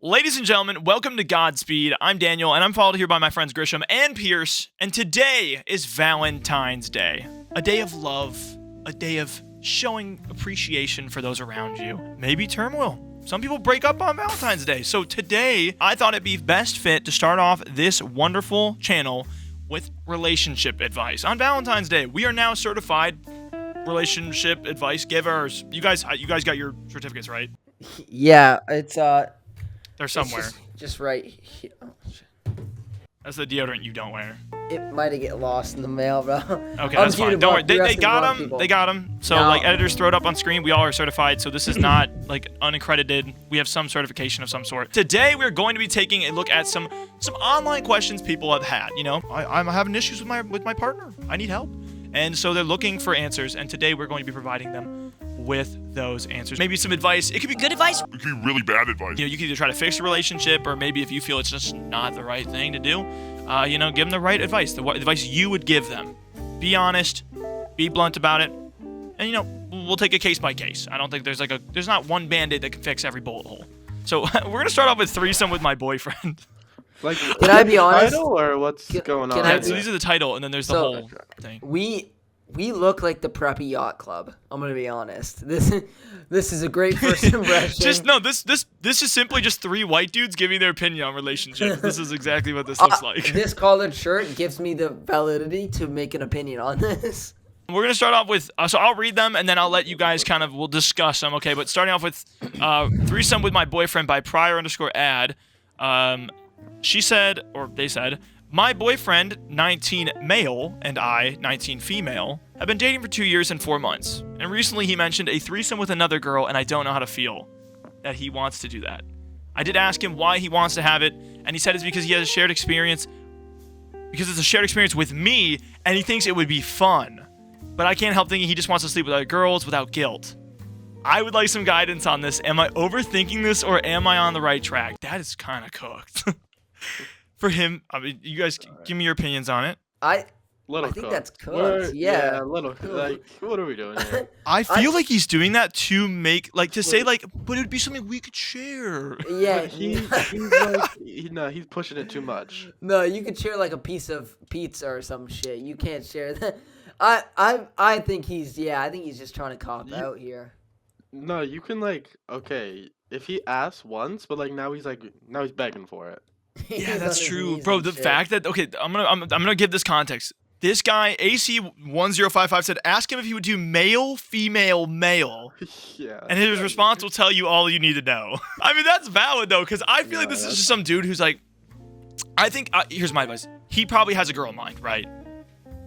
Ladies and gentlemen, welcome to GodSpeed. I'm Daniel, and I'm followed here by my friends Grisham and Pierce. And today is Valentine's Day. A day of love, a day of showing appreciation for those around you. Maybe turmoil. Some people break up on Valentine's Day. So today, I thought it'd be best fit to start off this wonderful channel with relationship advice. On Valentine's Day, we are now certified relationship advice givers. You guys got your certificates, right? Yeah, it's They're somewhere. It's just right here. Oh, shit. That's the deodorant you don't wear. It might have get lost in the mail, bro. Okay, that's fine. Don't worry. They got them. They got them. So, like, editors throw it up on screen. We all are certified, so this is not, like, unaccredited. We have some certification of some sort. Today, we're going to be taking a look at some online questions people have had. You know, I'm having issues with my partner. I need help. And so they're looking for answers, and today we're going to be providing them with those answers. Maybe some advice. It could be good advice. It could be really bad advice. You know, you could either try to fix a relationship, or maybe if you feel it's just not the right thing to do, you know, give them the right advice, the advice you would give them. Be honest, be blunt about it, and, you know, we'll take it case by case. I don't think there's not one Band-Aid that can fix every bullet hole. So we're gonna start off with threesome with my boyfriend. Like, can I be honest? Title or what's going on? Yeah, so these are the title, and then there's the whole thing. We look like the preppy yacht club. I'm gonna be honest. This is a great first impression. This is simply just three white dudes giving their opinion on relationships. This is exactly what this looks like. This collared shirt gives me the validity to make an opinion on this. We're gonna start off with so I'll read them and then I'll let you guys we'll discuss them. Okay, but starting off with threesome with my boyfriend by prior_ad. She said, or they said, my boyfriend, 19 male, and I, 19 female, have been dating for 2 years and 4 months. And recently he mentioned a threesome with another girl, and I don't know how to feel that he wants to do that. I did ask him why he wants to have it, and he said it's because he has a shared experience, because it's a shared experience with me, and he thinks it would be fun. But I can't help thinking he just wants to sleep with other girls without guilt. I would like some guidance on this. Am I overthinking this, or am I on the right track? That is kind of cooked. For him, I mean, you guys give me your opinions on it. I think that's cooked. Yeah, little. Like, what are we doing here? I feel like he's doing that to make, like, to say, like, but it would be something we could share. Yeah, he's like, he's pushing it too much. No, you could share like a piece of pizza or some shit. You can't share that. I think he's just trying to cop out here. No, you can, like, okay, if he asks once, but like now he's begging for it. Yeah, that's true, bro. The fact that I'm gonna give this context. This guy AC1055 said, ask him if he would do male, female, male. Yeah. And his response will tell you all you need to know. I mean, that's valid though, because I feel like this is just some dude who's like, I think here's my advice. He probably has a girl in mind, right?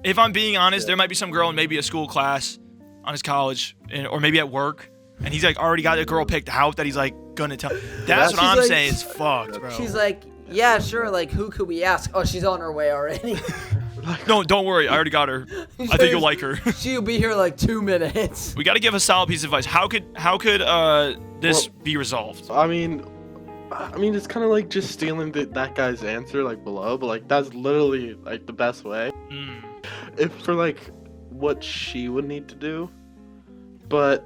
If I'm being honest, there might be some girl in maybe a school class on his college, or maybe at work, and he's like already got a girl picked out that he's like gonna tell. That's what I'm saying. It's fucked, bro. She's like, yeah, sure. Like, who could we ask? Oh, she's on her way already. No, don't worry. I already got her. I think you'll like her. She'll be here like 2 minutes. We got to give a solid piece of advice. How could this be resolved? I mean, it's kind of like just stealing that guy's answer like below, but like that's literally like the best way. If for like what she would need to do, but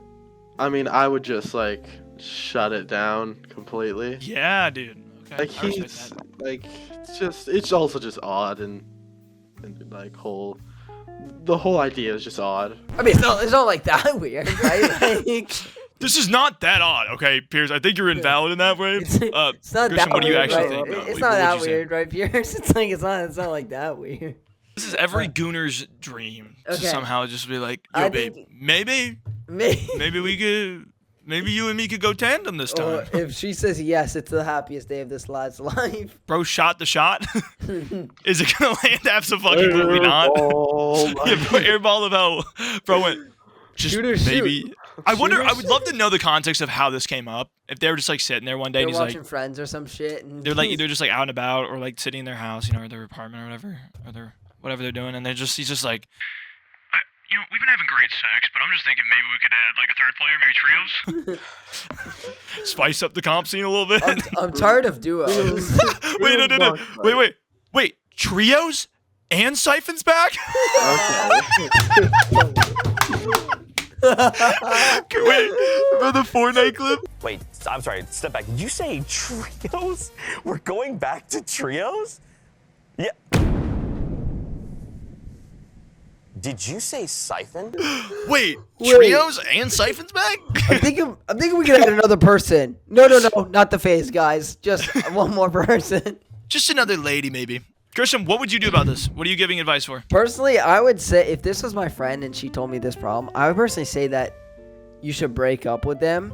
I mean, I would just like shut it down completely. Yeah, dude. Okay. Like he's like it's also just odd and like the whole idea is just odd. I mean, it's not like that weird, right? Like, this is not that odd, okay, Pierce. I think you're invalid in that way. It's not Grisham, that what do you weird, actually right? think? It's not that weird, right, Pierce? It's not like that weird. This is every gooner's dream to somehow just be like, yo, babe, maybe we could. Maybe you and me could go tandem this time. Or if she says yes, it's the happiest day of this lad's life. Bro, shot the shot. Is it gonna land? Absolutely not. Airball of hell. Bro went. Just maybe. I wonder. I would love to know the context of how this came up. If they were just like sitting there one day, and he's watching like Friends or some shit, and they're like either just like out and about or like sitting in their house, you know, or their apartment or whatever, or their whatever they're doing, and he's just like. You know, we've been having great sex, but I'm just thinking maybe we could add like a third player, maybe trios. Spice up the comp scene a little bit. I'm tired of duos. Wait, trios and Siphon's back? Wait, remember the Fortnite clip? Wait, I'm sorry, step back. Did you say trios? We're going back to trios? Yeah. Did you say siphon? Wait, trios and siphons back? I'm thinking we could add another person. No, not the phase, guys. Just one more person. Just another lady, maybe. Grisham, what would you do about this? What are you giving advice for? Personally, I would say if this was my friend and she told me this problem, I would personally say that you should break up with them,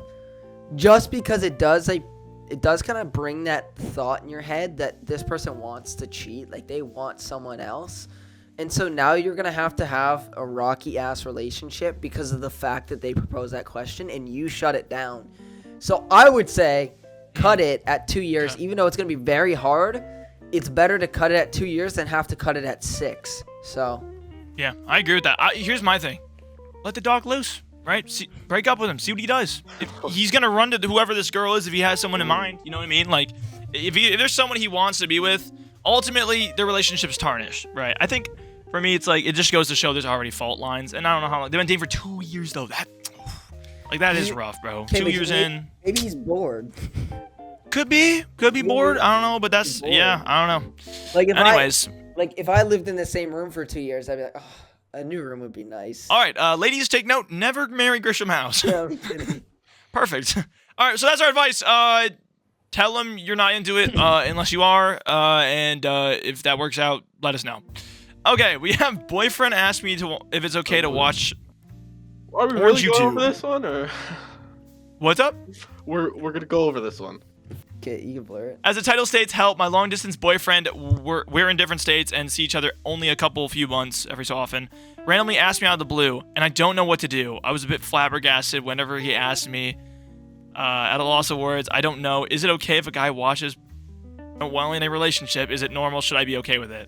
just because it does kind of bring that thought in your head that this person wants to cheat, like they want someone else. And so now you're going to have a rocky-ass relationship because of the fact that they proposed that question and you shut it down. So I would say cut it at 2 years. Even though it's going to be very hard, it's better to cut it at 2 years than have to cut it at 6. So. Yeah, I agree with that. Here's my thing. Let the dog loose, right? Break up with him. See what he does. If he's going to run to whoever this girl is if he has someone in mind. You know what I mean? Like, if there's someone he wants to be with, ultimately, their relationship's tarnished, right? I think, for me, it's like, it just goes to show there's already fault lines. And I don't know how long. They've been dating for 2 years, though. That is rough, bro. 2 years in. Maybe he's bored. Could be bored. I don't know, but that's, yeah, I don't know. Like, if I lived in the same room for 2 years, I'd be like, oh, a new room would be nice. All right, ladies, take note. Never marry Grisham House. No, I'm kidding. Perfect. All right, so that's our advice. Tell them you're not into it unless you are, and if that works out, let us know. Okay, we have boyfriend asked me if it's okay to watch. Are we really going over this one, or? What's up? We're gonna go over this one. Okay, you can blur it. As the title states, help, my long-distance boyfriend, we're in different states and see each other only a few months every so often, randomly asked me out of the blue, and I don't know what to do. I was a bit flabbergasted whenever he asked me, at a loss of words. I don't know. Is it okay if a guy watches while in a relationship? Is it normal? Should I be okay with it?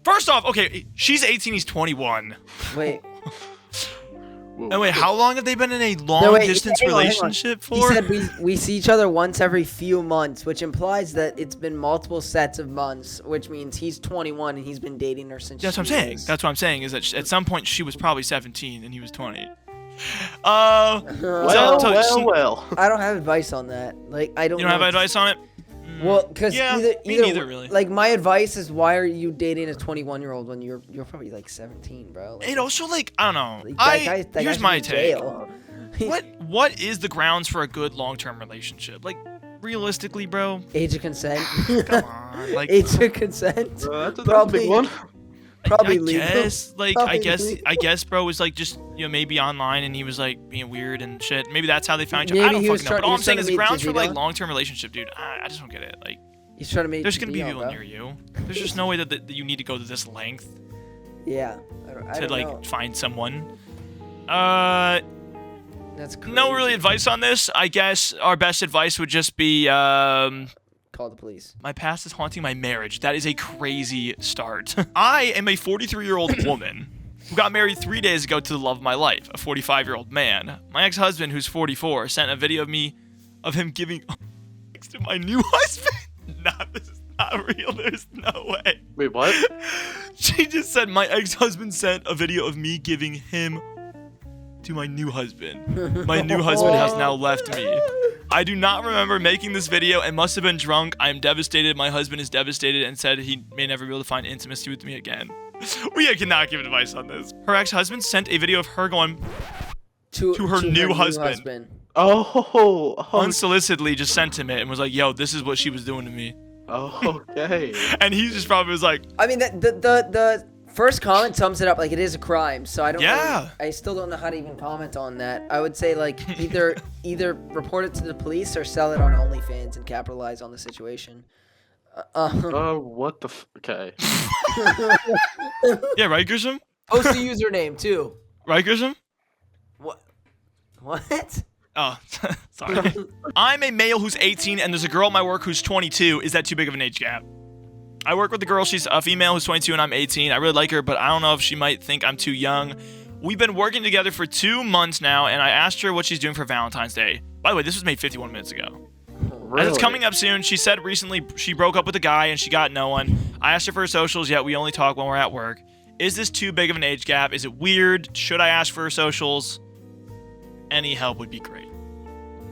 First off, okay, she's 18, he's 21. Wait. And wait, how long have they been in a long-distance relationship for? He said we see each other once every few months, which implies that it's been multiple sets of months, which means he's 21 and he's been dating her since. That's what I'm saying. That's what I'm saying, is that at some point she was probably 17 and he was 20. Well. I don't have advice on that. Like, I don't. You don't have advice on it? Well, because me neither, really. Like, my advice is, why are you dating a 21-year-old when you're probably like 17, bro? Like, it also, like, I don't know. Like, here's my take. What is the grounds for a good long-term relationship? Like, realistically, bro. Age of consent. Come on, like. Age of consent. That's a big one. Probably I legal. guess, like, Probably I guess, bro, was like just, you know, maybe online and he was like being weird and shit. Maybe that's how they found each other. I don't fucking know. But all I'm saying is the grounds for like long-term relationship, dude. I just don't get it. Like, he's trying to make. There's gonna be people near you. There's just no way that you need to go to this length. Yeah. I to don't like know. find someone. That's crazy. No really advice on this. I guess our best advice would just be Call the police. my past is haunting my marriage. That is a crazy start. I am a 43-year-old woman who got married 3 days ago to the love of my life, a 45-year-old man. My ex-husband, who's 44, sent a video of him giving to my new husband. Nah, this is not real. There's no way. Wait, what? She just said my ex-husband sent a video of me giving him to my new husband. My new husband has now left me. I do not remember making this video and must have been drunk. I am devastated. My husband is devastated and said he may never be able to find intimacy with me again. We cannot give advice on this. Her ex-husband sent a video of her going to her new husband. Oh. Unsolicitedly just sent him it and was like, yo, this is what she was doing to me. Oh, okay. And he just probably was like, I mean, the first comment sums it up. Like, it is a crime, so I don't. Yeah. Really, I still don't know how to even comment on that. I would say like either report it to the police or sell it on OnlyFans and capitalize on the situation. What the okay. yeah, right, Grisham? Post the username too. Right, Grisham? What? Oh, sorry. I'm a male who's 18 and there's a girl at my work who's 22. Is that too big of an age gap? I work with a girl, she's a female who's 22 and I'm 18. I really like her, but I don't know if she might think I'm too young. We've been working together for 2 months now, and I asked her what she's doing for Valentine's Day. By the way, this was made 51 minutes ago. Really? As it's coming up soon, she said recently she broke up with a guy and she got no one. I asked her for her socials, yet we only talk when we're at work. Is this too big of an age gap? Is it weird? Should I ask for her socials? Any help would be great.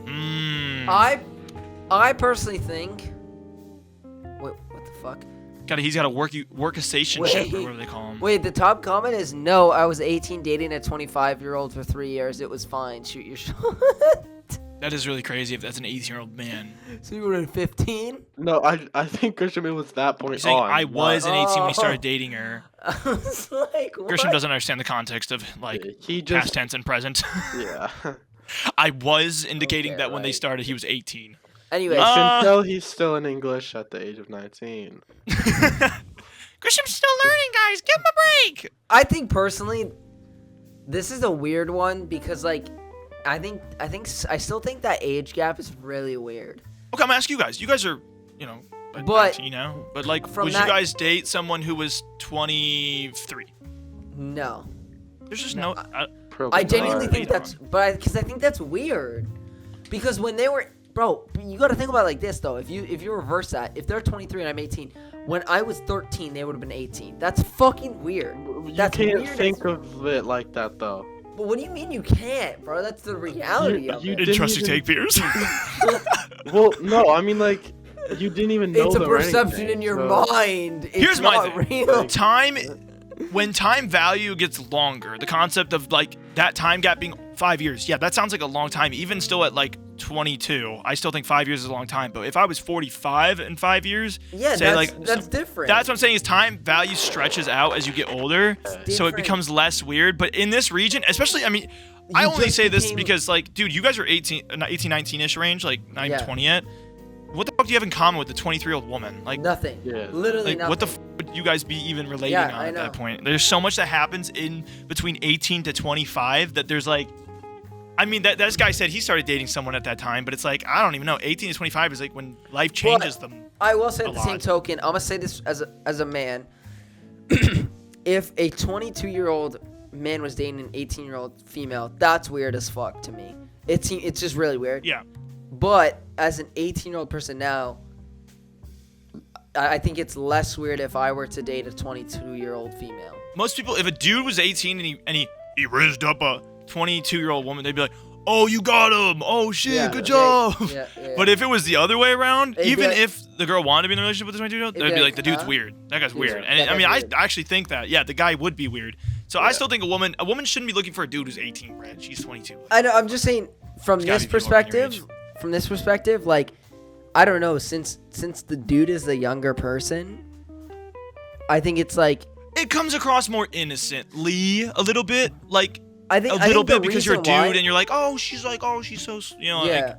I personally think. Wait, what the fuck? He's got a workation-ship, or whatever they call him. Wait, the top comment is no. I was 18, dating a 25-year-old for 3 years. It was fine. Shoot your shot. That is really crazy if that's an 18-year-old man. So you were at 15? No, I think Grisham, it was that point He's saying, on. I was an 18 when he started dating her. I was like, what? Grisham doesn't understand the context of, like, He just, past tense and present. yeah. I was indicating Okay, that when they right. started, he was 18. Anyway, You can tell he's still in English at the age of 19. Grisham's still learning, guys. Give him a break. I think personally, this is a weird one because, like, I still think that age gap is really weird. Okay, I'm gonna ask you guys. You guys are, like But 19 now. But, like, from would that- you guys date someone who was 23? No. There's just No, no... Probably I genuinely not. think that's, because I think that's weird. Because when they were, bro, you got to think about it like this though. If you reverse that, if they're 23 and I'm 18, when I was 13, they would have been 18. That's fucking weird. You That's can't weird think of it like that, though. But what do you mean you can't, bro? That's the reality of you it. didn't Trust you even- take beers. Well, no, I mean, like, you didn't even know It's a them or perception anything, in your so- mind. It's Here's my not thing. real. When time value gets longer, the concept of, like, that time gap being 5 years, yeah, that sounds like a long time. Even still at, like, 22, I still think 5 years is a long time. But if I was 45 in 5 years, Yeah, say, that's different. That's what I'm saying is time value stretches out as you get older, so it different. becomes less weird. But in this region, especially, I mean, I You only just say this became- because, like, dude, you guys are 18, 19-ish range, like, not even Yeah. 20 yet. What the fuck do you have in common with the 23-year-old woman? Like, Nothing. Yeah. Literally like nothing. what the f would you guys be even relating Yeah, on I at know. that point? There's so much that happens in between 18 to 25 that there's, like, I mean, that this guy said he started dating someone at that time, but it's like, I don't even know. 18 to 25 is like when life changes them. I will say a at the same lot. token, I'm gonna say this as a man. If a 22-year-old man was dating an 18-year-old female, that's weird as fuck to me. It's just really weird. Yeah. But as an 18-year-old person now, I think it's less weird if I were to date a 22-year-old female. Most people, if a dude was 18 and he raised up a 22-year-old woman, they'd be like, oh, you got him. Oh, shit, Yeah, good right. job. Yeah. But if it was the other way around, It'd be even like- if the girl wanted to be in a relationship with the 22-year-old, It'd they'd be be like, like, the dude's huh? weird. That guy's weird. Yeah, And that I mean, guy's weird. I actually think that, yeah, the guy would be weird. So I still think a woman shouldn't be looking for a dude who's 18, Brad. She's 22. I know. I'm just saying from There's this gotta be people around your perspective. From this perspective, like, I don't know. Since the dude is the younger person, I think it's like It comes across more innocently a little bit, like I think a little the bit because you're a dude reason why- and you're like, oh, she's so, Yeah, like,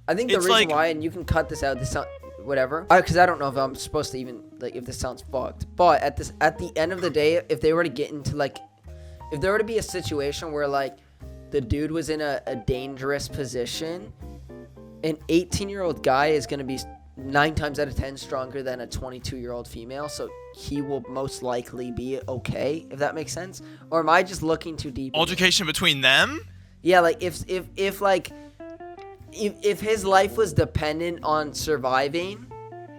I think the it's reason like- why, and you can cut this out. This sound whatever, because I don't know if I'm supposed to even like if this sounds fucked. But at the end of the day, if they were to get into like, if there were to be a situation where like the dude was in a dangerous position, an 18-year-old guy is gonna be 9 times out of 10 stronger than a 22-year-old female, so he will most likely be okay, if that makes sense. Or am I just looking too deep? altercation between them. Yeah, like if his life was dependent on surviving,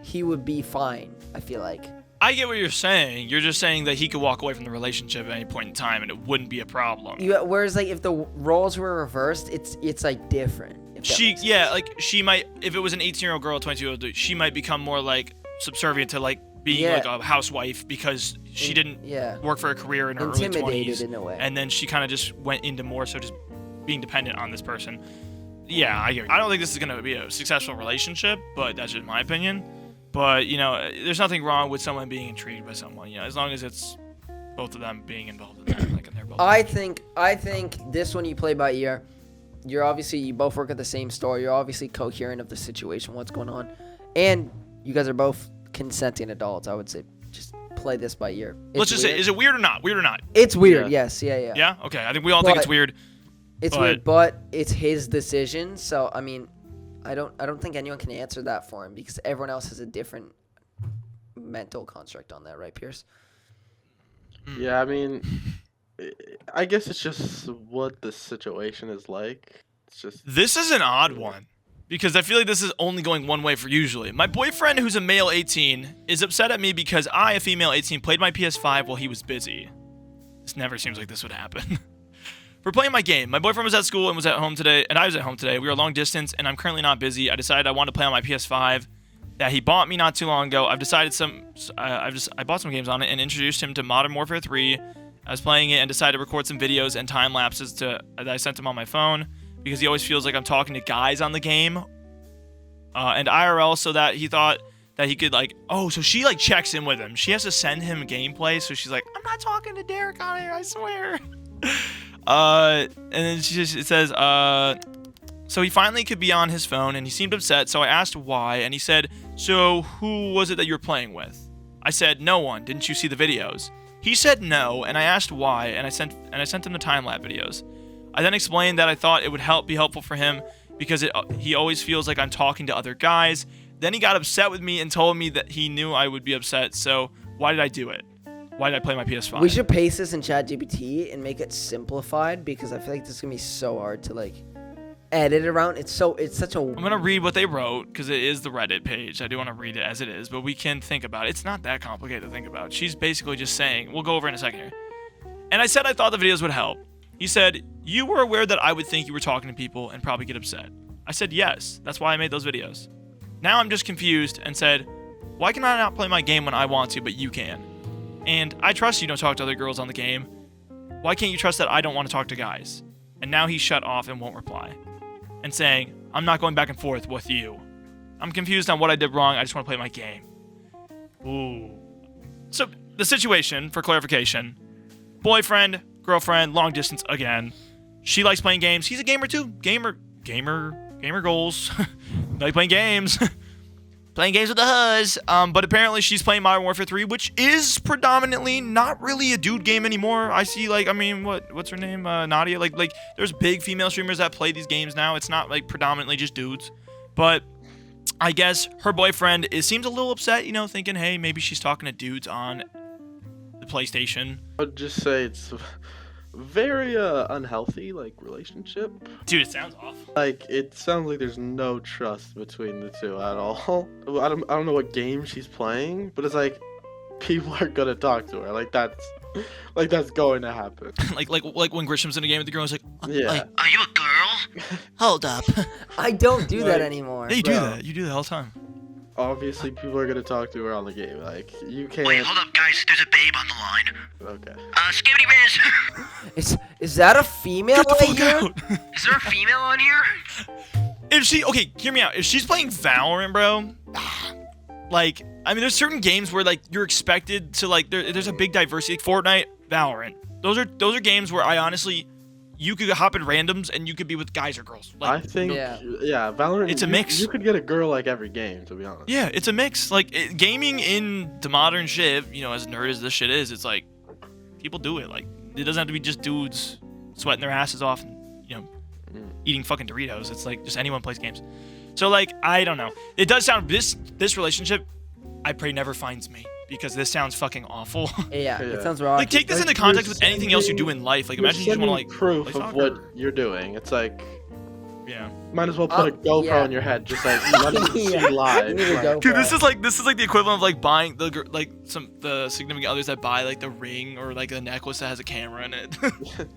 he would be fine. I feel like. I get what you're saying. You're just saying that he could walk away from the relationship at any point in time and it wouldn't be a problem. Whereas like if the roles were reversed, it's like different. if that makes sense. Like she might, if it was an 18-year-old girl, 22-year-old dude, she might become more like subservient to like being Yeah. like a housewife because she didn't work for a career in her early Intimidated 20s. in a way. And then she kind of just went into more so just being dependent on this person. Yeah, I get it. I don't think this is going to be a successful relationship, but that's just my opinion. But, there's nothing wrong with someone being intrigued by someone, as long as it's both of them being involved in that. Like, and they're both I think this one you play by ear. You both work at the same store. You're obviously coherent of the situation, what's going on, and you guys are both consenting adults. I would say just play this by ear. Let's just say, is it weird or not? Weird or not? It's weird. Yeah. Yes. Yeah. Yeah? Okay. I think we all think it's But- weird. It's weird, but it's his decision. So I mean, I don't think anyone can answer that for him because everyone else has a different mental construct on that, right, Pierce? Yeah, I mean, I guess it's just what the situation is like. It's just This is an odd one because I feel like this is only going one way for usually. My boyfriend, who's a male 18, is upset at me because I, a female 18, played my PS5 while he was busy. This never seems like this would happen. For playing my game, my boyfriend was at school and was at home today, and I was at home today. We were long distance, and I'm currently not busy. I decided I wanted to play on my PS5 that he bought me not too long ago. I've decided I bought some games on it and introduced him to Modern Warfare 3. I was playing it and decided to record some videos and time lapses that I sent him on my phone because he always feels like I'm talking to guys on the game. And IRL, so that he thought that he could like, oh, so she like checks in with him. She has to send him gameplay, so she's like, I'm not talking to Derek on here, I swear. And then it says, so he finally could be on his phone, and he seemed upset, so I asked why, and he said, so who was it that you were playing with? I said, no one. Didn't you see the videos? He said no, and I asked why, and I sent him the time-lapse videos. I then explained that I thought it would be helpful for him because he always feels like I'm talking to other guys. Then he got upset with me and told me that he knew I would be upset, so why did I do it? Why did I play my PS5? We should paste this in ChatGPT and make it simplified because I feel like this is gonna be so hard to like edit around. It's such a. I'm gonna read what they wrote because it is the Reddit page. I do want to read it as it is, but we can think about it. It's not that complicated to think about. She's basically just saying, we'll go over in a second here. And I said I thought the videos would help. He said, you were aware that I would think you were talking to people and probably get upset. I said, yes, that's why I made those videos. Now I'm just confused and said, why can I not play my game when I want to, but you can? And I trust you don't talk to other girls on the game. Why can't you trust that I don't want to talk to guys? And now he's shut off and won't reply. And saying, I'm not going back and forth with you. I'm confused on what I did wrong. I just want to play my game. Ooh. So, the situation, for clarification, boyfriend, girlfriend, long distance again. She likes playing games. He's a gamer too. Gamer goals. Like playing games. Playing games with the huzz. But apparently she's playing Modern Warfare 3, which is predominantly not really a dude game anymore. I see, like, I mean, what's her name? Nadia. Like, there's big female streamers that play these games now. It's not, like, predominantly just dudes. But I guess her boyfriend seems a little upset, you know, thinking, hey, maybe she's talking to dudes on the PlayStation. I'd just say it's very unhealthy, like, relationship. Dude, it sounds awful. Like, it sounds like there's no trust between the two at all. I don't know what game she's playing, but it's like people are gonna talk to her. Like that's going to happen. like when Grisham's in a game with the girl, he's like, Yeah. like, are you a girl? Hold up. I don't do that anymore. Yeah, you do Bro. that. You do that all the time. Obviously, people are gonna talk to her on the game. Like, you can't. Wait, hold up, guys. There's a babe on the line. Okay. Skibbity Riz. Is that a female? Get the I fuck hear? out. Is there a female on here? Okay, hear me out. If she's playing Valorant, bro, like, I mean, there's certain games where, like, you're expected to, like, there's a big diversity. Like Fortnite, Valorant. Those are games where I honestly, you could hop in randoms and you could be with guys or girls. Like, I think, Yeah. Valorant. It's a mix. You could get a girl like every game, to be honest. yeah, it's a mix. Like, gaming in the modern shit, you know, as nerd as this shit is, it's like, people do it. Like, it doesn't have to be just dudes sweating their asses off and, you know, eating fucking Doritos. It's like, just anyone plays games. So, like, I don't know. It does sound, this relationship, I pray never finds me, because this sounds fucking awful. Yeah, Yeah. it sounds wrong. Like, take this Like, into context you're with anything else you do in life. Like, You're imagine you just want to, like, sending proof play of soccer. what you're doing. It's like, Yeah. might as well put a GoPro yeah. on your head, just like let it see Yeah. live. You need to Like, go. Dude, this is like the equivalent of like buying the significant others that buy like the ring or like a necklace that has a camera in it.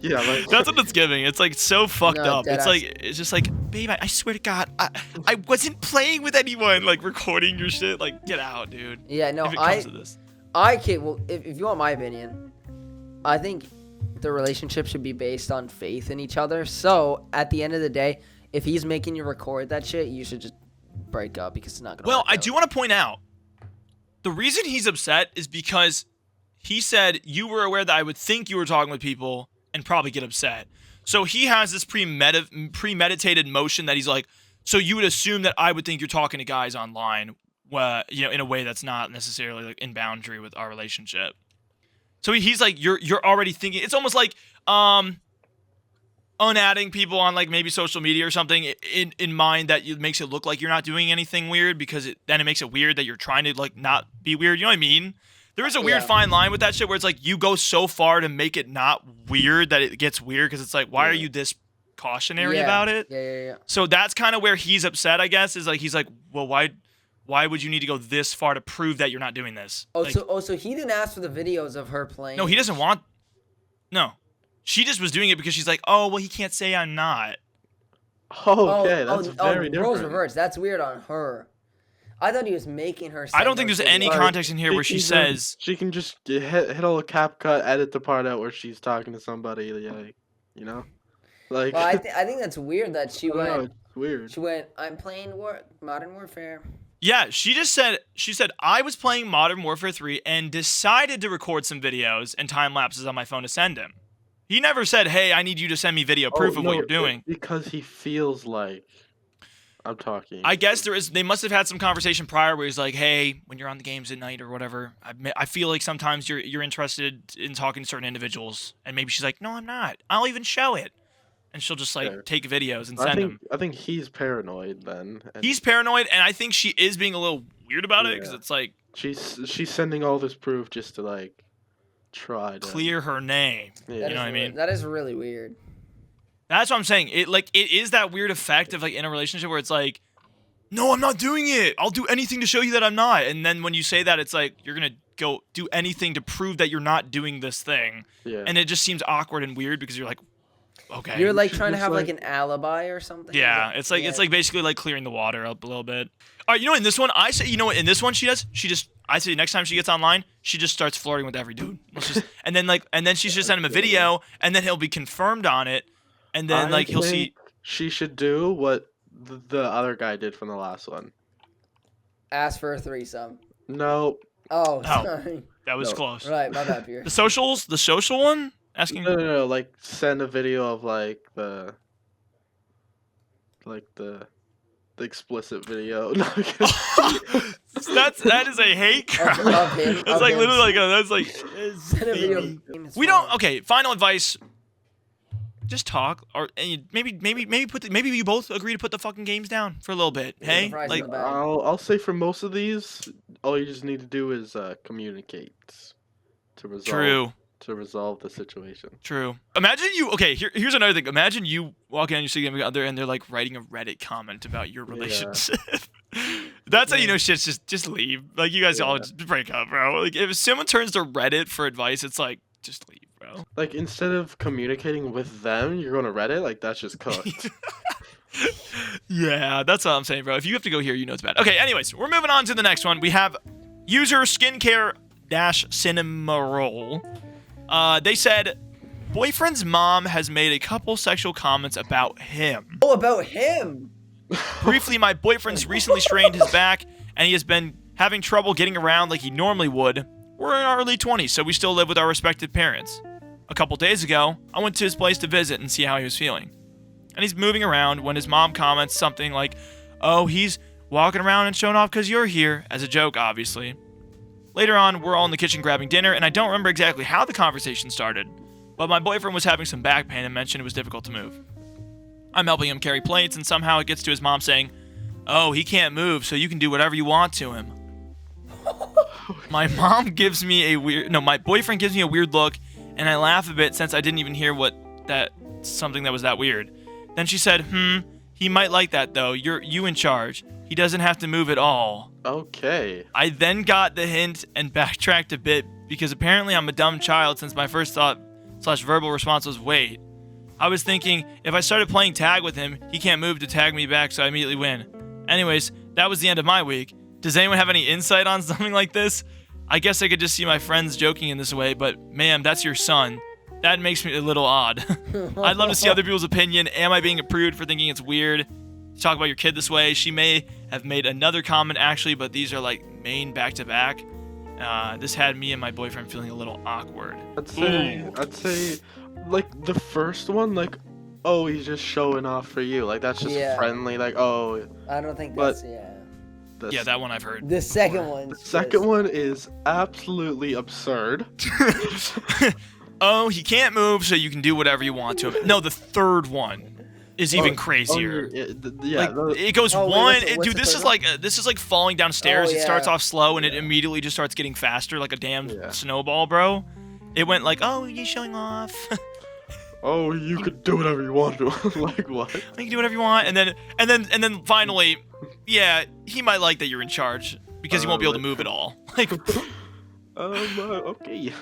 yeah, like That's what it's giving. It's like so fucked No, up. It's deadass. like, it's just like, babe, I swear to God, I wasn't playing with anyone. Like, recording your shit. Like, get out, dude. Yeah, no, If it comes to this. well, if you want my opinion, I think the relationship should be based on faith in each other. So at the end of the day, if he's making you record that shit, you should just break up because it's not gonna. Well, work I out. do want to point out, the reason he's upset is because he said you were aware that I would think you were talking with people and probably get upset. So he has this premeditated motion that he's like, so you would assume that I would think you're talking to guys online, you know, in a way that's not necessarily like in boundary with our relationship. So he's like, you're already thinking. It's almost like unadding people on like maybe social media or something in mind that makes it look like you're not doing anything weird, because then it makes it weird that you're trying to like not be weird. You know what I mean? There is a weird Yeah. fine line with that shit where it's like you go so far to make it not weird that it gets weird, because it's like, why are you this cautionary Yeah. about it? Yeah. So that's kind of where he's upset, I guess, is like he's like, well, why would you need to go this far to prove that you're not doing this? Oh, Like, so he didn't ask for the videos of her playing. no, he doesn't want. No. She just was doing it because she's like, oh, well, he can't say I'm not. Okay, that's very different. Roles reversed. That's weird on her. I thought he was making her say I don't think there's any context in here where she says... She can just hit a little cap cut, edit the part out where she's talking to somebody, like, you know? Like, well, I think that's weird that she went... It's weird. She went, I'm playing Modern Warfare. Yeah, she said, I was playing Modern Warfare 3 and decided to record some videos and time lapses on my phone to send him. He never said, hey, I need you to send me video proof of what you're doing. Because he feels like I'm talking. I guess they must have had some conversation prior where he's like, hey, when you're on the games at night or whatever, I feel like sometimes you're interested in talking to certain individuals. And maybe she's like, no, I'm not. I'll even show it. And she'll just like take videos and send them. I think he's paranoid then. He's paranoid, and I think she is being a little weird about it because it's like she's sending all this proof just to like try to clear her name. Yeah. You know what I mean? That is really weird. That's what I'm saying. It is that weird effect of like in a relationship where it's like, no, I'm not doing it. I'll do anything to show you that I'm not. And then when you say that, it's like you're gonna go do anything to prove that you're not doing this thing. Yeah. And it just seems awkward and weird because you're like, okay. You're like trying to have like an alibi or something. Yeah, it's like basically like clearing the water up a little bit. All right, you know, in this one, I say, you know what, in this one I say next time she gets online, she just starts flirting with every dude. And then she's just sent him a video, and then he'll be confirmed on it, and then like he'll see. She should do what the other guy did from the last one. Ask for a threesome. No. Oh, sorry. That was close. Right, my bad, Pierre. The social one? Asking. No. Like send a video of like the explicit video. No, that is a hate crime. That's like literally like that's like. Send a video. We don't. Okay. Final advice. Just talk, or maybe you both agree to put the fucking games down for a little bit. Hey, like I'll say for most of these, all you just need to do is communicate to resolve. True. To resolve the situation. True. Imagine you. Okay, here's another thing. Imagine you walking on your significant other and they're like writing a Reddit comment about your relationship. That's how you know shit's just leave. Like you guys all just break up, bro. Like if someone turns to Reddit for advice, it's like just leave, bro. Like instead of communicating with them, you're going to Reddit. Like that's just cooked. Yeah, that's what I'm saying, bro. If you have to go here, you know it's bad. Okay, anyways, we're moving on to the next one. We have user skincare-cinnamoroll. They said, boyfriend's mom has made a couple sexual comments about him. Oh, about him? Briefly, my boyfriend's recently strained his back, and he has been having trouble getting around like he normally would. We're in our early 20s, so we still live with our respective parents. A couple days ago, I went to his place to visit and see how he was feeling. And he's moving around when his mom comments something like, oh, he's walking around and showing off because you're here, as a joke, obviously. Later on, we're all in the kitchen grabbing dinner, and I don't remember exactly how the conversation started, but my boyfriend was having some back pain and mentioned it was difficult to move. I'm helping him carry plates, and somehow it gets to his mom saying, oh, he can't move, so you can do whatever you want to him. My boyfriend gives me a weird look, and I laugh a bit since I didn't even hear something that was that weird. Then she said, he might like that though, you're in charge. He doesn't have to move at all. Okay. I then got the hint and backtracked a bit because apparently I'm a dumb child since my first thought / verbal response was wait. I was thinking if I started playing tag with him, he can't move to tag me back so I immediately win. Anyways, that was the end of my week. Does anyone have any insight on something like this? I guess I could just see my friends joking in this way, but ma'am, that's your son. That makes me a little odd. I'd love to see other people's opinion. Am I being a prude for thinking it's weird to talk about your kid this way? She may have made another comment actually, but these are like main back-to-back. This had me and my boyfriend feeling a little awkward. I'd say like the first one, like, oh, he's just showing off for you. Like that's just friendly, like, oh. I don't think that's yeah, that one I've heard. The second one. The second one is absolutely absurd. Oh, he can't move, so you can do whatever you want to him. No, the third one is even crazier. It goes dude. This is like falling downstairs. It starts off slow and it immediately just starts getting faster, like a damn snowball, bro. It went like, oh, he's showing off. Oh, you could do whatever you want to. Like what? You can do whatever you want, and then finally, yeah, he might like that you're in charge because he won't be able to move at all. Like, okay.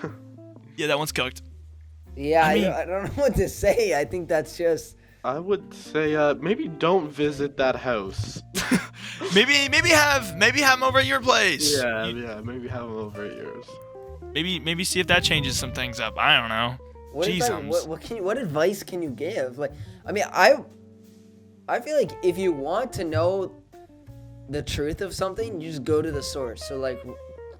Yeah, that one's cooked. Yeah, I mean- I don't know what to say. I think that's just. I would say maybe don't visit that house. maybe have him over at your place. Yeah, maybe have them over at yours. Maybe see if that changes some things up. I don't know. What is that, Jeezums. what advice can you give? Like, I mean, I feel like if you want to know the truth of something, you just go to the source. So like,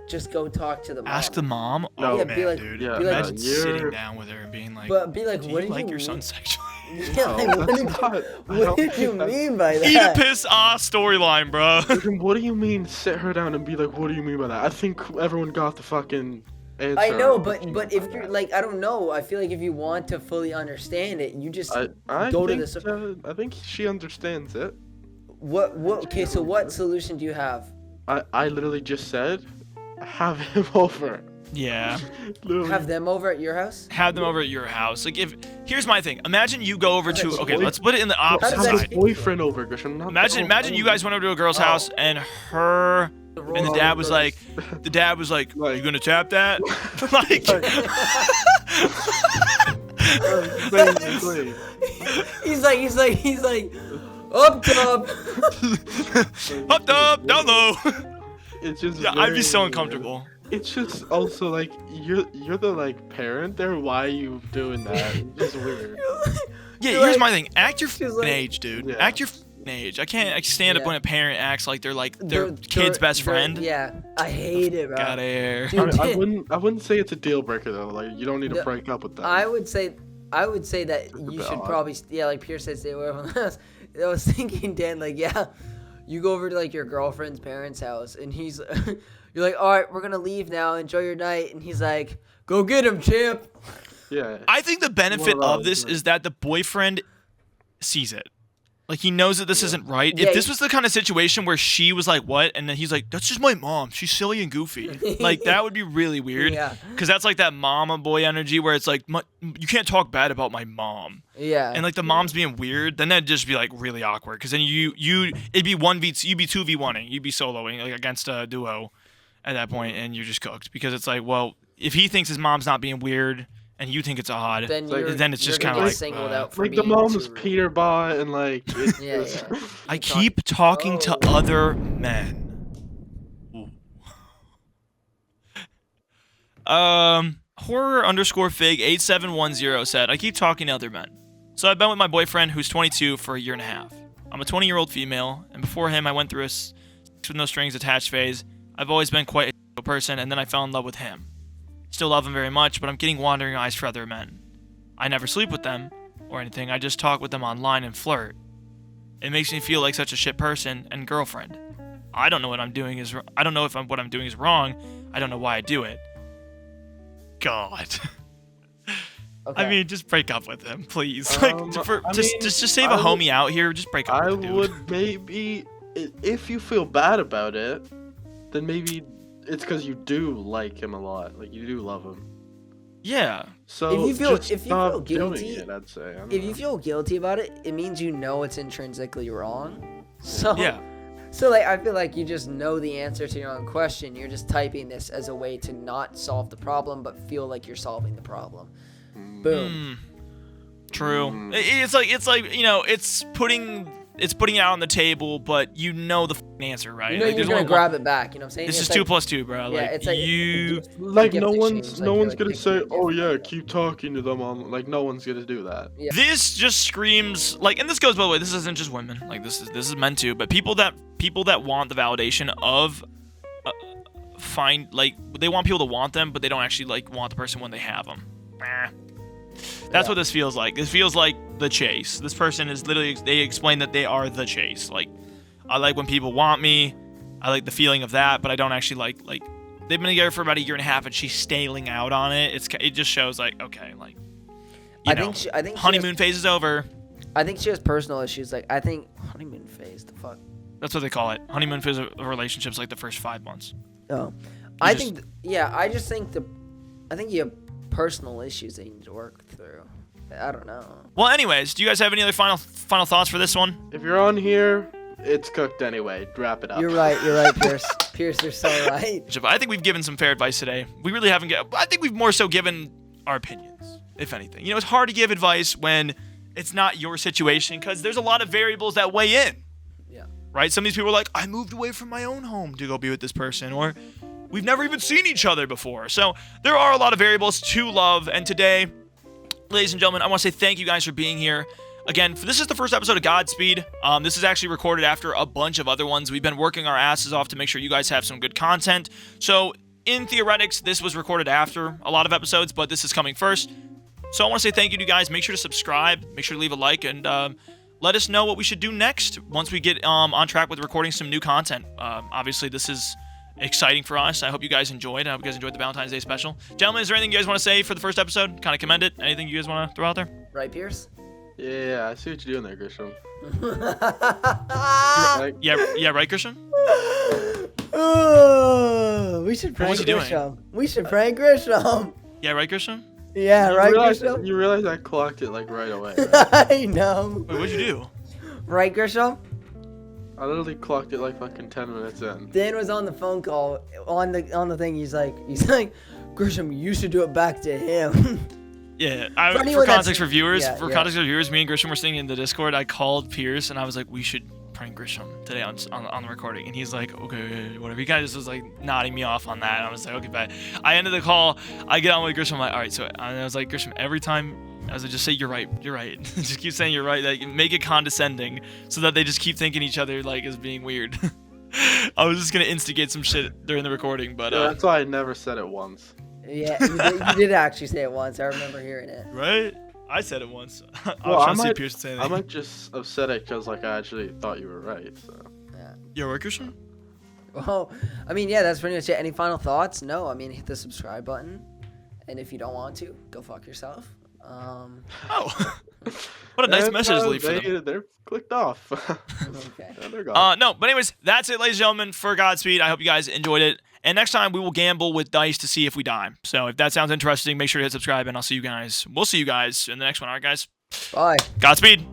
just go talk to the mom. Ask the mom. No. Oh Yeah, man, be like- dude. yeah, be like- Imagine sitting down with her and being like, But be like, "Do what you did like you your mean? son sexually?" Yeah, No, like, what did you mean by that? Eat a piss storyline, bro. What do you mean? Sit her down and be like, what do you mean by that? I think everyone got the fucking answer. I know, What you but mean if by you're that. like, I don't know. I feel like if you want to fully understand it, you just I go to think, the. I think she understands it. What? Okay, so what solution do you have? I literally just said, have him over. Yeah. Literally. Have them over at your house? Have them over at your house. Like here's my thing. Imagine you go over to That's okay, boy- let's put it in the opposite does that Have side. his boyfriend over, Grisham. Not Imagine you guys went over to a girl's Oh. house and her and the dad was like, Like- you gonna tap that? Like, Basically. He's like, up top. up, down low. It's just Yeah, I'd be so very- uncomfortable. It's just also like you're the like parent there. Why are you doing that? It's just weird. Yeah, You're here's like- my thing. Act your she's f***ing like- age, dude. Yeah. Act your f***ing age. I can't stand up Yeah. when a parent acts like they're their They're- kid's best they're- friend. Yeah, I hate it, bro. Got air. Dude, I wouldn't say it's a deal breaker though. Like you don't need to No, break up with them. I would say that a you bit should odd. probably, yeah, like Pierce said, stay away from the house. I was thinking, Dan, like, yeah, you go over to like your girlfriend's parents' house, and he's, you're like, all right, we're gonna leave now, enjoy your night, and he's like, go get him, champ. Yeah. I think the benefit Well, of this is that the boyfriend sees it. Like, he knows that this isn't right. Yeah, If this was the kind of situation where she was like, what? And then he's like, that's just my mom. She's silly and goofy. Like, that would be really weird. Yeah. Because that's like that mama boy energy where it's like, you can't talk bad about my mom. Yeah. And like the mom's being weird, then that'd just be like really awkward. Because then it'd be 1v, you'd be 2v1ing. You'd be soloing like against a duo at that point, and you're just cooked. Because it's like, well, if he thinks his mom's not being weird, and you think it's odd, then then it's just you're kind gonna of get like, singled out for Like the being mom's too- Peter bot and like it's Yeah, just- yeah. I keep talking to other men. Ooh. Horror_fig8710 said, I keep talking to other men. So I've been with my boyfriend who's 22 for a year and a half. I'm a 20-year-old female, and before him I went through a sex with no strings attached phase. I've always been quite a person, and then I fell in love with him. Still love him very much, but I'm getting wandering eyes for other men. I never sleep with them or anything. I just talk with them online and flirt. It makes me feel like such a shit person and girlfriend. I don't know what I'm doing is. I don't know if what I'm doing is wrong. I don't know why I do it. God. Okay. I mean, just break up with him, please. Just save I a would- homie out here. Just break up I with the dude. would maybe, if you feel bad about it, then maybe it's because you do like him a lot. Like you do love him. Yeah. So If you feel- just if you stop feel guilty- doing it, I'd say. I don't if you know. feel guilty about it, it means you know it's intrinsically wrong. So Yeah. So like I feel like you just know the answer to your own question. You're just typing this as a way to not solve the problem, but feel like you're solving the problem. Boom. True. It's like it's putting it out on the table, but you know the answer, right? You know Like, you're there's gonna only grab it back. You know what I'm saying? This It's is 2 like- plus 2, bro. Yeah, Like it's like you. Like gift no exchange, one's like, no you're, one's like, gonna giving say, a gift. oh yeah, keep talking to them on. Like no one's gonna do that. Yeah. This just screams like, and this goes by the way. This isn't just women. Like this is men too. But people that want the validation of, they want people to want them, but they don't actually like want the person when they have them. That's what this feels like. This feels like the chase. This person is literally, they explain that they are the chase. Like, I like when people want me. I like the feeling of that, but I don't actually like they've been together for about a year and a half and she's staling out on it. It just shows like, okay, like, I think she honeymoon phase is over. I think she has personal issues. Like I think honeymoon phase. The fuck. That's what they call it. Honeymoon phase of a relationship's like the first 5 months. Oh, I think I think you have personal issues that you need to work through. I don't know. Well, anyways, do you guys have any other final thoughts for this one? If you're on here, it's cooked anyway. Wrap it up. You're right, Pierce. Pierce, you're so right. I think we've given some fair advice today. We really haven't I think we've more so given our opinions. if anything. You know, it's hard to give advice when it's not your situation because there's a lot of variables that weigh in. Yeah. Right? Some of these people are like, I moved away from my own home to go be with this person, or we've never even seen each other before. So there are a lot of variables to love. And today, ladies and gentlemen, I want to say thank you guys for being here. Again, this is the first episode of GodSpeed. This is actually recorded after a bunch of other ones. We've been working our asses off to make sure you guys have some good content. So in theoretics, this was recorded after a lot of episodes, but this is coming first. So I want to say thank you to you guys. Make sure to subscribe. Make sure to leave a like, and let us know what we should do next once we get on track with recording some new content. Obviously, this is exciting for us. I hope you guys enjoyed. I hope you guys enjoyed the Valentine's Day special. Gentlemen, is there anything you guys want to say for the first episode? Kind of commend it? Anything you guys want to throw out there? Right, Pierce? Yeah, I see what you're doing there, Grisham. Yeah, right, Grisham? We should prank What's he doing? Grisham. We should prank Grisham. Yeah, right, Grisham? Yeah, right, Grisham? You realize I clocked it like right away, right? I know. Wait, what'd you do? Right, Grisham? I literally clocked it like fucking 10 minutes in. Dan was on the phone call on the thing. He's like, Grisham, you should do it back to him. Yeah, For anyone for that's- context for viewers, yeah, context for viewers, me and Grisham were sitting in the Discord. I called Pierce and I was like, we should prank Grisham today on the recording, and he's like, okay, whatever. He kind of just was like nodding me off on that, and I was like, okay, bye. I ended the call. I get on with Grisham. I'm like, all right. So I was like, Grisham, every time I was like, just say you're right. Just keep saying you're right. Like, make it condescending so that they just keep thinking each other like is being weird. I was just gonna instigate some shit during the recording, but Yeah, that's why I never said it once. Yeah, you did actually say it once. I remember hearing it. right? I said it once. I Well, was I trying to see might- if Pierce would say I anything. might just have said it because like I actually thought you were right. So. You're right, Grisham? Well, I mean, yeah, that's pretty much it. Any final thoughts? No, I mean, hit the subscribe button. And if you don't want to, go fuck yourself. Oh. What a nice And, message to leave for them. They're clicked off. Okay. Yeah, they're gone. No, but anyways, that's it, ladies and gentlemen, for Godspeed. I hope you guys enjoyed it. And next time, we will gamble with dice to see if we die. So if that sounds interesting, make sure to hit subscribe, and we'll see you guys in the next one. All right, guys? Bye. Godspeed.